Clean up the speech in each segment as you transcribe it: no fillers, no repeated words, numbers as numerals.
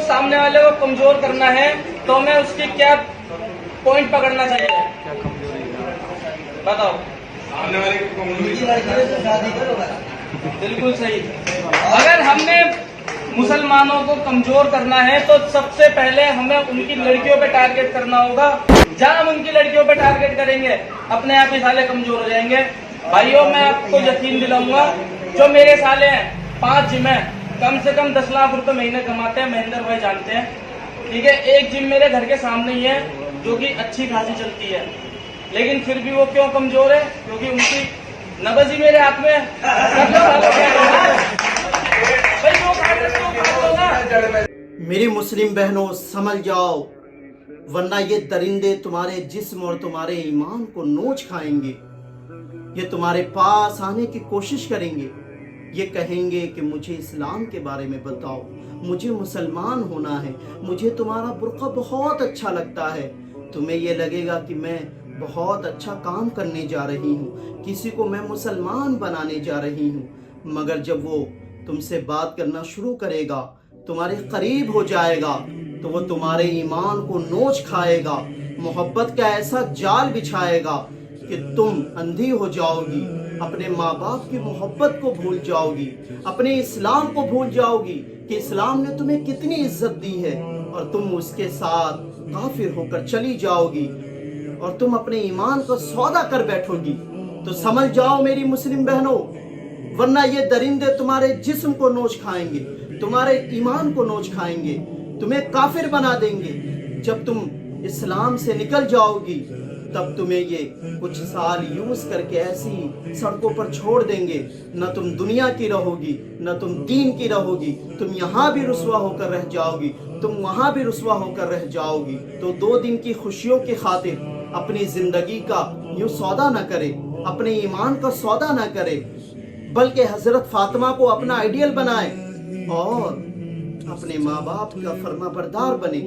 सामने वाले को कमजोर करना है तो हमें उसकी क्या पॉइंट पकड़ना चाहिए, बताओ। सामने वाले की कमजोरी बिल्कुल सही। अगर हमने मुसलमानों को कमजोर करना है तो सबसे पहले हमें उनकी लड़कियों पे टारगेट करना होगा। जहां हम उनकी लड़कियों पे टारगेट करेंगे अपने आप ही साले कमजोर हो जाएंगे। भाइयों, मैं आपको यकीन दिलाऊंगा, जो मेरे साले हैं 5 जिम है, कम से कम 10 लाख रुपए महीने कमाते हैं, महेंद्र भाई जानते हैं, ठीक है। एक जिम मेरे घर के सामने ही है जो कि अच्छी खासी चलती है, लेकिन फिर भी वो क्यों कमजोर है? क्योंकि उनकी नब्ज ही मेरे हाथ में है। भाई वो खा सकते हो, खा लो ना। मेरी मुस्लिम बहनों, समझ जाओ, वरना ये दरिंदे तुम्हारे जिस्म और तुम्हारे ईमान को नोच खाएंगे। ये तुम्हारे पास आने की कोशिश करेंगे, ये कहेंगे कि मुझे इस्लाम के बारे में बताओ, मुझे मुसलमान होना है, मुझे तुम्हारा बुर्का बहुत अच्छा लगता है। तुम्हें ये लगेगा कि मैं बहुत अच्छा काम करने जा रही हूँ, किसी को मैं मुसलमान बनाने जा रही हूँ। मगर जब वो तुमसे बात करना शुरू करेगा, तुम्हारे करीब हो जाएगा, तो वो तुम्हारे ईमान को नोच खाएगा, मोहब्बत का ऐसा जाल बिछाएगा कि तुम अंधी हो जाओगी, अपने माँ बाप की मोहब्बत को भूल जाओगी, अपने इस्लाम को भूल जाओगी कि इस्लाम ने तुम्हें कितनी इज्जत दी है, और तुम उसके साथ काफिर होकर चली जाओगी और तुम अपने ईमान का सौदा कर बैठोगी। तो समझ जाओ मेरी मुस्लिम बहनों, वरना ये दरिंदे तुम्हारे जिस्म को नोच खाएंगे, तुम्हारे ईमान को नोच खाएंगे, तुम्हें काफिर बना देंगे। जब तुम इस्लाम से निकल जाओगी तब तुम्हें ये कुछ साल यूज करके ऐसी सड़कों पर छोड़ देंगे। न तुम दुनिया की रहोगी, न तुम दीन की रहोगी, तुम यहाँ भी रुसवा होकर रह जाओगी, तुम वहाँ भी रुसवा होकर रह जाओगी। तो 2 दिन की खुशियों की खातिर अपनी जिंदगी का यूं सौदा न करे, अपने ईमान का सौदा न करे, बल्कि हजरत फातिमा को अपना आइडियल बनाए और अपने माँ बाप का फर्माबरदार बने,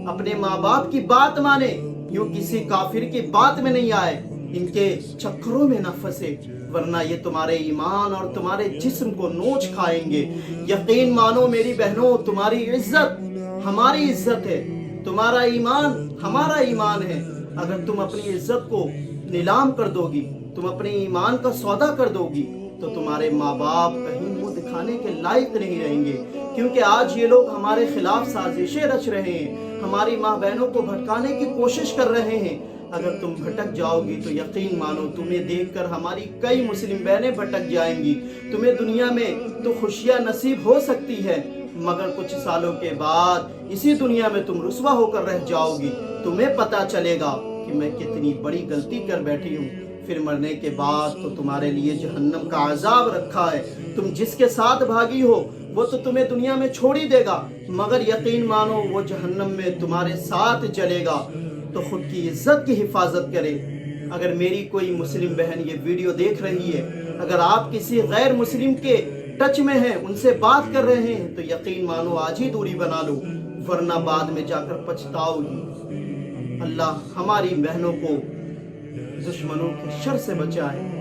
अपने माँ बाप की बात माने, यूं किसी काफिर की बात में नहीं आए, इनके चक्करों में न फंसे, वरना ये तुम्हारे ईमान और तुम्हारे जिस्म को नोच खाएंगे। यकीन मानो मेरी बहनों, तुम्हारी इज्जत हमारी इज्जत है, तुम्हारा ईमान हमारा ईमान है। अगर तुम अपनी इज्जत को नीलाम कर दोगी, तुम अपने ईमान का सौदा कर दोगी, तो तुम्हारे माँ बाप कहीं मुंह दिखाने के लायक नहीं रहेंगे, क्योंकि आज ये लोग हमारे खिलाफ साजिशें रच रहे हैं, हमारी माँ बहनों को भटकाने की कोशिश कर रहे हैं। अगर तुम भटक जाओगी तो यकीन मानो तुम्हें देखकर हमारी कई मुस्लिम बहनें भटक जाएंगी। तुम्हें दुनिया में तो खुशियां नसीब हो सकती है, मगर कुछ सालों के बाद इसी दुनिया में तुम रुसवा होकर रह जाओगी। तुम्हें पता चलेगा कि मैं कितनी बड़ी गलती कर बैठी हूँ। फिर मरने के बाद तो तुम्हारे लिए जहन्नम का अजाब रखा है। तुम जिसके साथ भागी हो वो तो तुम्हें दुनिया में छोड़ ही देगा, मगर यकीन मानो वो जहन्नम में तुम्हारे साथ जलेगा। तो खुद की इज्जत की हिफाजत करे। अगर मेरी कोई मुस्लिम बहन ये वीडियो देख रही है, अगर आप किसी गैर मुस्लिम के टच में हैं, उनसे बात कर रहे हैं, तो यकीन मानो आज ही दूरी बना लो, वरना बाद में जाकर पछताओगी। अल्लाह हमारी बहनों को दुश्मनों के शर से बचाए।